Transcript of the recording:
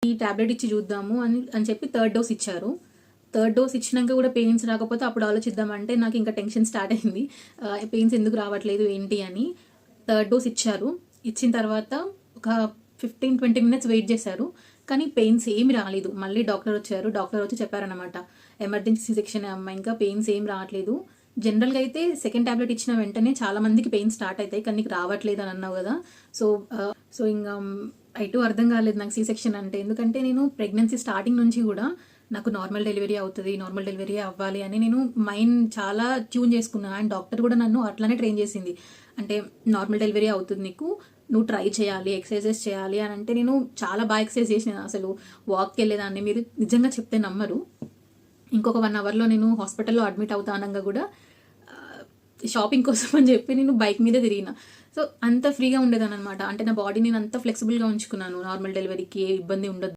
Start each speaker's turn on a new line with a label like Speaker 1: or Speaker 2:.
Speaker 1: ఈ టాబ్లెట్ ఇచ్చి చూద్దాము అని చెప్పి 3rd డోస్ ఇచ్చారు. 3rd డోస్ ఇచ్చినాక కూడా పెయిన్స్ రాకపోతే అప్పుడు ఆలోచిద్దామంటే నాకు ఇంకా టెన్షన్ స్టార్ట్ అయింది. పెయిన్స్ ఎందుకు రావట్లేదు ఏంటి అని. 3rd డోస్ ఇచ్చారు. ఇచ్చిన తర్వాత ఒక 15-20 మినిట్స్ వెయిట్ చేశారు, కానీ పెయిన్స్ ఏమి రాలేదు. మళ్ళీ డాక్టర్ వచ్చారు. డాక్టర్ వచ్చి చెప్పారనమాట, ఎమర్జెన్సీ సెక్షన్ అమ్మ, ఇంకా పెయిన్స్ ఏం రావట్లేదు. జనరల్గా అయితే సెకండ్ టాబ్లెట్ ఇచ్చిన వెంటనే చాలా మందికి పెయిన్స్ స్టార్ట్ అవుతాయి, కానీ నీకు రావట్లేదు అని అన్నావు కదా. సో ఇంకా ఐటూ అర్థం కాలేదు నాకు సెక్షన్ అంటే. ఎందుకంటే నేను ప్రెగ్నెన్సీ స్టార్టింగ్ నుంచి కూడా నాకు నార్మల్ డెలివరీ అవుతుంది, నార్మల్ డెలివరీ అవ్వాలి అని నేను మైండ్ చాలా ట్యూన్ చేసుకున్నాను. అండ్ డాక్టర్ కూడా నన్ను అట్లానే ట్రైన్ చేసింది. అంటే నార్మల్ డెలివరీ అవుతుంది నీకు, నువ్వు ట్రై చేయాలి, ఎక్సర్సైజెస్ చేయాలి అని అంటే నేను చాలా బాగా ఎక్సర్సైజ్ చేసినాను. అసలు వాక్కి వెళ్ళేదాన్ని, మీరు నిజంగా చెప్తే నమ్మరు. ఇంకొక 1 అవర్లో నేను హాస్పిటల్లో అడ్మిట్ అవుతానంగా కూడా షాపింగ్ కోసం అని చెప్పి నేను బైక్ మీద తిరిగిన. సో అంత ఫ్రీగా ఉండేదాన్ని అనమాట. అంటే నా బాడీ నేను అంత ఫ్లెక్సిబుల్గా ఉంచుకున్నాను, నార్మల్ డెలివరీకి ఏ ఇబ్బంది ఉండదు.